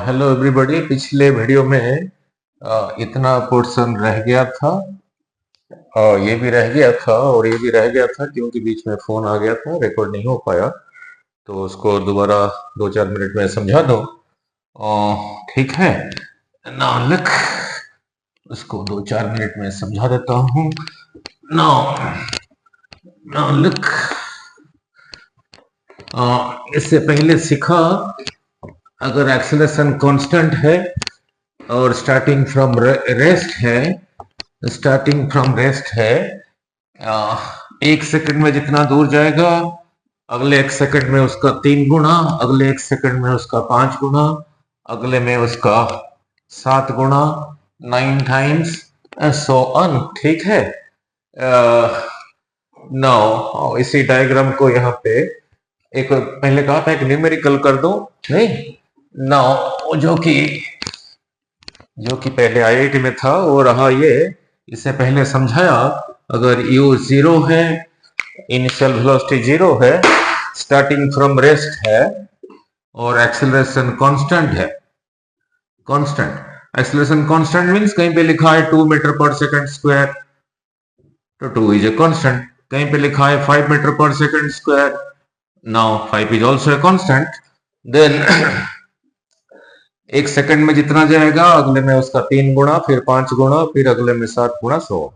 Hello everybody. पिछले video में इतना पोर्शन रह गया था। ये भी रह गया था और ये भी रह गया था क्योंकि बीच में फोन आ गया था, रिकॉर्ड नहीं हो पाया। तो उसको दोबारा 2-4 मिनट में समझा दो। ठीक है ना? लिख, उसको 2-4 मिनट में समझा देता हूँ। नाउ नाउ लिख। इससे पहले सीखा, अगर एक्सेलरेशन कांस्टेंट है और स्टार्टिंग फ्रॉम रेस्ट है, 1 सेकंड में जितना दूर जाएगा, अगले 1 सेकंड में उसका 3 गुना, अगले 1 सेकंड में उसका 5 गुना, अगले में उसका 7 गुना, 9 टाइम्स सो ऑन। ठीक है। नाउ इसी डायग्राम को यहाँ पे एक पहले कहा था एक न्यूमेरिकल कर दो, नहीं? नाउ जो कि पहले आईआईटी में था वो रहा ये। इससे पहले समझाया, अगर u 0 है, इनिशियल वेलोसिटी 0 है, स्टार्टिंग फ्रॉम रेस्ट है और एक्सेलरेशन कांस्टेंट है। कांस्टेंट एक्सेलरेशन कांस्टेंट मींस कहीं पे लिखा है 2 मीटर पर सेकंड स्क्वायर, तो 2 इज ए कांस्टेंट। कहीं पे लिखा है 5 metre per second square, now 5 is also a constant. Then 1 second में जितना जाएगा, अगले में उसका 3 गुना, फिर 5 गुना, फिर अगले में 7 गुना, सो।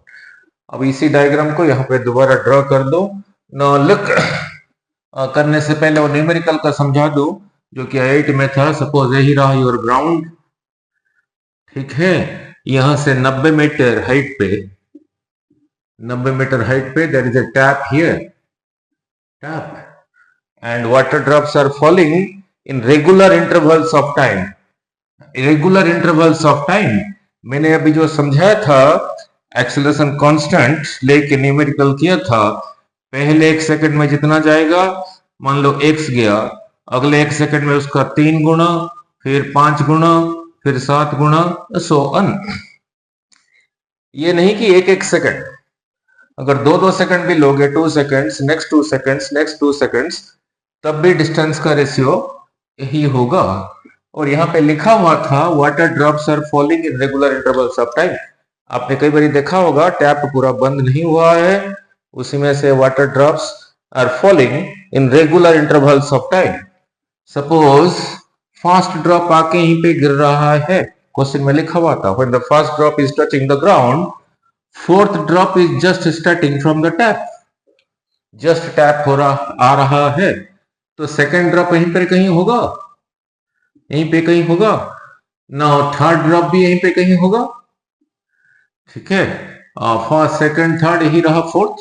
अब इसी डायग्राम को यहाँ पे दोबारा ड्रॉ कर दो। नाउ लुक, करने से पहले वो न्यूमेरिकल का समझा दो जो कि आईआईटी में था। सपोज यही रहा योर ग्राउंड, ठीक है। यहां से 90 मीटर हाइट पे there is a tap here, tap, and water drops are falling in regular intervals of time. Irregular intervals of time मैंने अभी जो समझाया था, एक्सेलरेशन कांस्टेंट लेके न्यूमेरिकल किया था। पहले 1 सेकंड में जितना जाएगा, मान लो x गया, अगले 1 सेकंड में उसका 3 गुना, फिर 5 गुना, फिर 7 गुना, सो ऑन। ये नहीं कि 1-1 सेकंड, अगर 2-2 सेकंड भी लोगे, 2 seconds, next 2 seconds, next 2 seconds, तब भी डिस्टेंस का रेशियो यही होगा। और यहाँ पे लिखा हुआ था water drops are falling in regular intervals of time. आपने कई बार देखा होगा टैप पूरा बंद नहीं हुआ है, उसी में से water drops are falling in regular intervals of time. Suppose first drop आके यहीं पे गिर रहा है, क्वेश्चन में लिखा हुआ था when the first drop is touching the ground, fourth drop is just starting from the tap. Just tap हो रहा आ रहा है, तो सेकेंड ड्रॉप यहीं पर कहीं होगा, यहीं पे कहीं होगा ना। थर्ड ड्रॉप भी यहीं पे कहीं होगा, ठीक है। फर्स्ट सेकंड थर्ड यही रहा फोर्थ,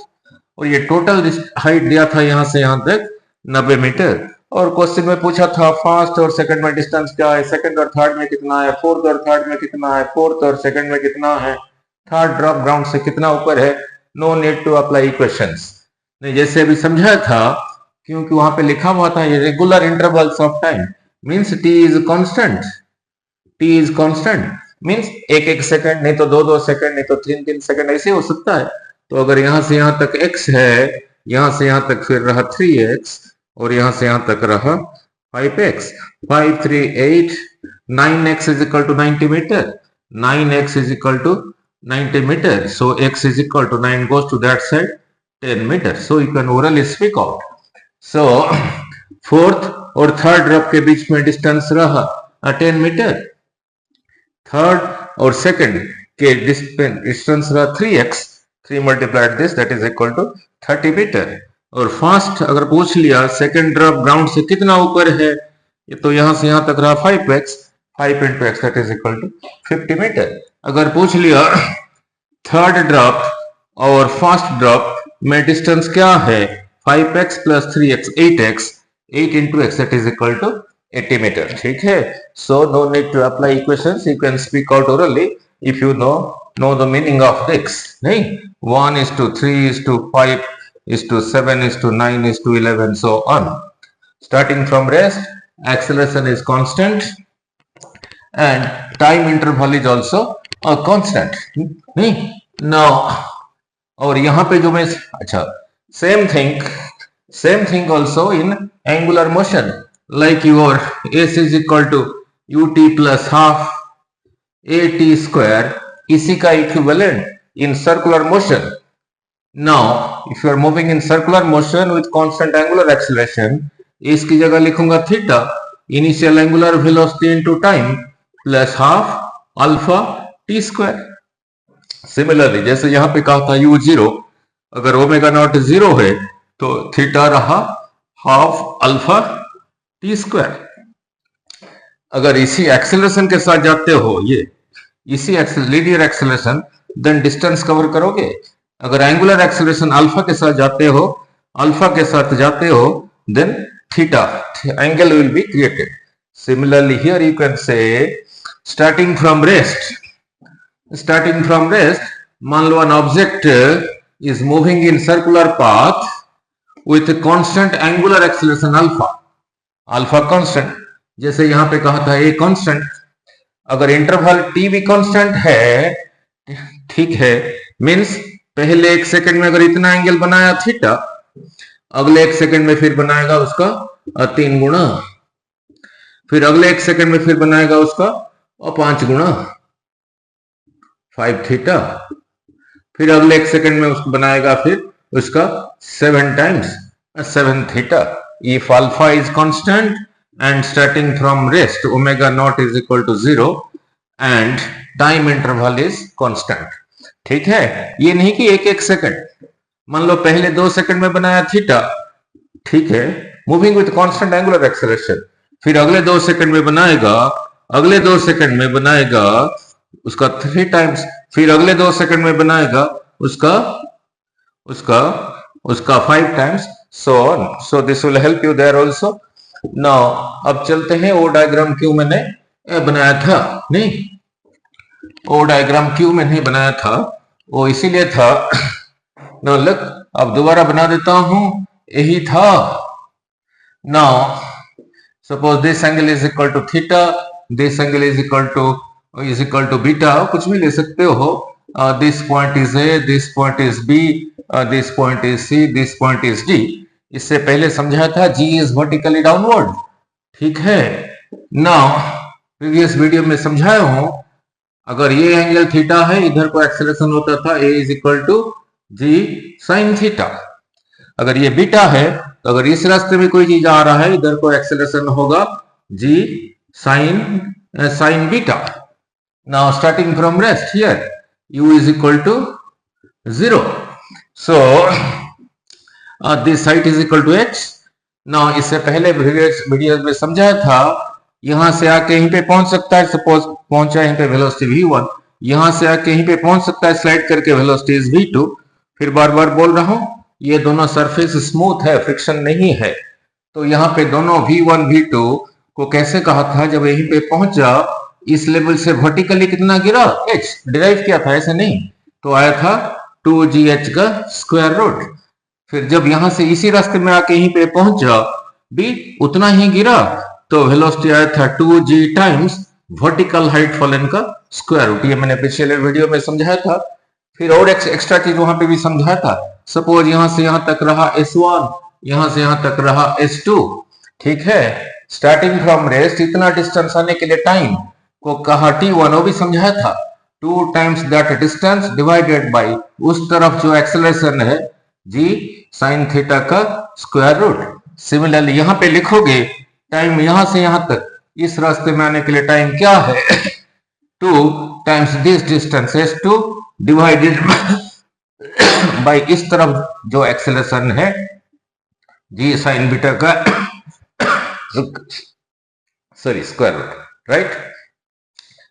और ये टोटल हाइट दिया था यहां से यहां तक 90 मीटर। और क्वेश्चन में पूछा था फर्स्ट और सेकंड में डिस्टेंस क्या है, सेकंड और थर्ड में कितना है, फोर्थ और थर्ड में कितना है, फोर्थ और सेकंड में कितना है, थर्ड ड्रॉप ग्राउंड से कितना ऊपर है। No need to apply equations, नहीं जैसे अभी समझाया था, क्योंकि वहां पे लिखा हुआ था ये regular intervals of time means t is constant, t is constant means 1-1 second, नहीं तो 2-2 सेकंड, नहीं तो 3-3 सेकंड, ऐसे हो सकता है। तो अगर यहां से यहां तक x है, यहां से यहां तक फिर रहा 3x, और यहां से यहां तक रहा 5x, 5 3 8, 9x is equal to 90 metre, 9x is equal to 90 metre, so x is equal to 9 goes to that side 10 metre, so you can orally speak out. So fourth और थर्ड ड्रॉप के बीच में distance रहा 10 metre, third और second के distance रहा 3x, 3 multiplied this that is equal to 30 metre. और first अगर पूछ लिया सेकंड ड्रॉप ग्राउंड से कितना ऊपर है, तो यहां से यहां तक रहा 5x, 5 into x that is equal to 50 metre. अगर पूछ लिया थर्ड ड्रॉप और फास्ट ड्रॉप में डिस्टेंस क्या है, 5x plus 3x 8x, 8 into x that is equal to 80 meter, ठीक है। So no need to apply equations, you can speak out orally if you know the meaning of x, नहीं 1 is to 3 is to 5 is to 7 is to 9 is to 11, so on. Starting from rest, acceleration is constant and time interval is also a constant, नहीं। Now और यहां पे जो मैं, अच्छा, same thing also in angular motion, like your s is equal to ut plus half at square इसी का equivalent in circular motion. Now if you are moving in circular motion with constant angular acceleration, इसकी जगह लिखूंगा theta, initial angular velocity into time plus half alpha T square. Similarly जैसे यहां पे कहा था u जीरो, अगर ओमेगा नॉट जीरो है तो थीटा रहा हाफ अल्फा टी स्क्वायर. अगर इसी एक्सेलरेशन के साथ जाते हो, ये इसी linear acceleration, then distance cover करोगे. अगर एंगुलर एक्सेलरेशन अल्फा के साथ जाते हो, then theta angle will be created. Similarly here you can say starting from rest, मान लो an object is moving in circular path with a constant angular acceleration alpha constant. जैसे यहां पे कहा था a constant, अगर इंटरवल t भी constant है, ठीक है, मीन्स पहले एक सेकंड में अगर इतना एंगल बनाया थीटा, अगले एक सेकंड में फिर बनाएगा उसका 3 गुना, फिर अगले एक सेकंड में फिर बनाएगा उसका 5 गुना 5 थीटा, फिर अगले एक सेकंड में उसको बनाएगा फिर उसका 7 times 7 theta. If alpha is constant and starting from rest omega naught is equal to 0 and time interval is constant. ठीक है, ये नहीं कि एक सेकंड, मान लो पहले 2 सेकंड में बनाया थीटा, ठीक है, moving with constant angular acceleration, फिर अगले 2 सेकंड में बनाएगा, अगले 2 सेकंड में बनाएगा उसका 3 टाइम्स, फिर अगले 2 सेकंड में बनाएगा उसका 5 times, so on. So this will help you there also. Now अब चलते हैं वो डायग्राम क्यों मैंने बनाया था. नहीं, वो डायग्राम क्यों मैंने बनाया था, वो इसीलिए था. Now look, अब दोबारा बना देता हूं, यही था. Now suppose this angle is equal to theta, this angle is equal to beta, कुछ भी ले सकते हो. This point is A, this point is B, this point is C, this point is D. इससे पहले समझा था G is vertically downward, ठीक है. Now प्रीवियस वीडियो में समझाया हूं, अगर ये एंगल थीटा है, इधर को एक्सेलरेशन होता था A is equal to G sin theta. अगर ये बीटा है तो अगर इस रास्ते में कोई चीज आ रहा है, इधर को एक्सेलरेशन होगा G sin beta. Now starting from rest here u is equal to 0. So this height is equal to h. Now इससे पहले वीडियो में समझाया था, यहां से आके यहीं पे पहुंच सकता है, सपोज पहुंचा यहीं पे वेलोसिटी v1, यहां से आके यहीं पे पहुंच सकता है स्लाइड करके वेलोसिटी इज v2. फिर बार बार बोल रहा हूं, ये दोनों सरफेस स्मूथ है, फ्रिक्शन नहीं है. तो यहाँ पे दोनों v1 v2 को कैसे कहा था, जब यहीं पे पहुंचा इस लेवल से वर्टिकली कितना गिरा, h डिराइव किया था, ऐसे नहीं तो आया था 2gh का स्क्वायर रूट. फिर जब यहां से इसी रास्ते में आके यहीं पे पहुंचा, भी उतना ही गिरा, तो वेलोसिटी आया था 2g times vertical height fallen का स्क्वायर रूट. ये मैंने पिछले वीडियो में समझाया था. फिर और एक्स्ट्रा चीज वहां पे भी समझाया था. सपोज यहां से यहां तक रहा S1, यहां से यहां तक रहा S2, ठीक है. स्टार्टिंग फ्रॉम रेस्ट इतना डिस्टेंस आने के लिए टाइम को कहा T1, वो भी समझाया था. 2 times that distance divided by उस तरफ जो एक्सेलरेशन है G sin थीटा का स्क्वायर रूट. सिमिलरली यहां पे लिखोगे टाइम यहां से यहां तक इस रास्ते में आने के लिए टाइम क्या है, 2 times this distance S2 divided by इस तरफ जो एक्सेलरेशन है G sin बीटा का स्क्वायर रूट, राइट.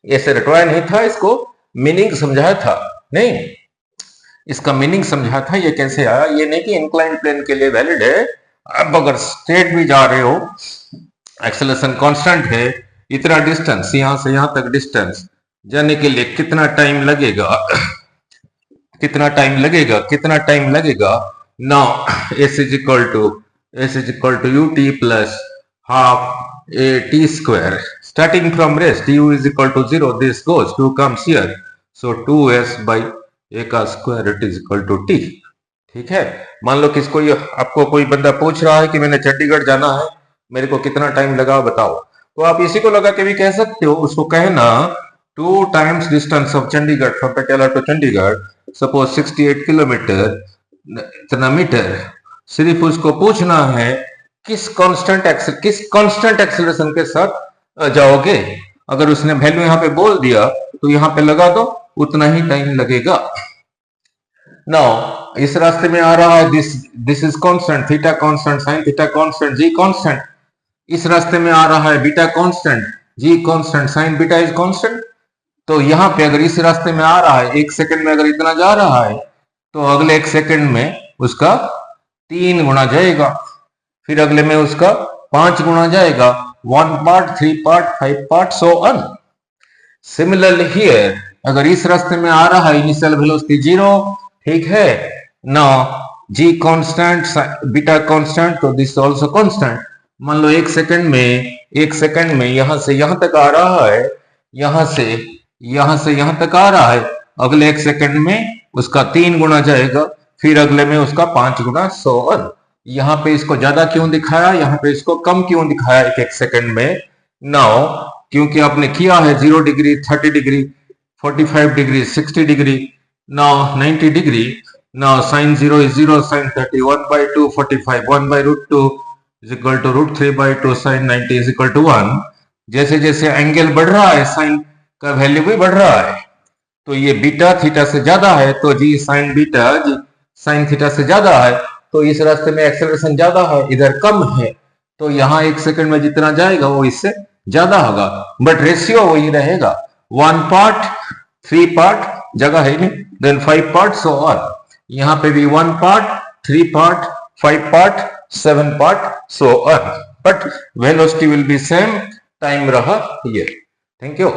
ऐसे रटवाया नहीं था, इसको मीनिंग समझाया था. नहीं, इसका मीनिंग समझा था. ये कैसे आया, ये नहीं कि इंक्लाइन प्लेन के लिए वैलिड है. अब अगर स्ट्रेट भी जा रहे हो, एक्सेलरेशन कांस्टेंट है, इतना डिस्टेंस यहां से यहां तक डिस्टेंस जाने के लिए कितना टाइम लगेगा, कितना टाइम लगेगा. Now s is equal to ut plus half a t square. Starting from rest u is equal to 0, this goes, 2 comes here, so 2s by a का square root is equal to t. ठीक है. मान लो आपको कोई बंदा पूछ रहा है कि मैंने चंडीगढ़ जाना है, मेरे को कितना टाइम लगा बताओ। तो आप इसी को लगा के भी कह सकते हो, उसको कहना 2 times distance of Chandigarh from Patiala to Chandigarh, suppose 68 kilometre इतना मीटर। सिर्फ उसको पूछना है किस कांस्टेंट एक्सेलरेशन के साथ जाओगे। अगर उसने वैल्यू यहाँ पे बोल दिया तो यहाँ पे लगा दो, उतना ही टाइम लगेगा। नाउ इस रास्ते में आ रहा है this is constant, theta constant, sine theta constant, g constant. इस रास्ते में आ रहा है beta constant, g constant, sine beta is constant. तो यहाँ पे अगर इस रास्ते में आ रहा है 1 सेकंड में अगर इतना जा रहा है तो अगले 1 सेकंड में उसका 3 गुना जाएगा, फिर अगले में उसका 5 गुना जाएगा, 1 part, 3 part, 5 part, so on. Similarly here अगर इस रास्ते में आ रहा है इनिशियल वेलोसिटी 0, ठीक है, नाउ जी कांस्टेंट, बीटा कांस्टेंट, तो दिस आल्सो कांस्टेंट। मान लो 1 सेकंड में यहां से यहां तक आ रहा है, यहां से यहां तक आ रहा है, अगले 1 सेकंड में उसका 3 गुना जाएगा, फिर अगले में उसका 5 गुना, सो ऑन। यहाँ पे इसको ज्यादा क्यों दिखाया, यहाँ पे इसको कम क्यों दिखाया 1 सेकंड में? नाउ क्योंकि आपने किया है 0 degree, 30 degree, 45 degree, 60 degree, now 90 degree. Now sin 0 is 0, sin 30 1/2, 45 1/√2 is equal to √3/2, sin 90 is equal to 1। जैसे जैसे एंगल बढ़ रहा है साइन का वैल्यू भी बढ़ रहा है। तो ये बीटा थीटा से ज्यादा है तो जी साइन बीटा, जी साइन थीटा से ज्यादा है तो इस रास्ते में एक्सेलरेशन ज्यादा है, इधर कम है, तो यहाँ 1 सेकंड में जितना जाएगा वो इससे ज्यादा होगा, बट रेशियो वही रहेगा। 1 पार्ट, 3 पार्ट जगह है नहीं, देन 5 पार्ट, सो ऑन। यहाँ पे भी 1 part, 3 part, 5 part, 7 part, so on, but velocity will be same, time रहा ये। Thank you.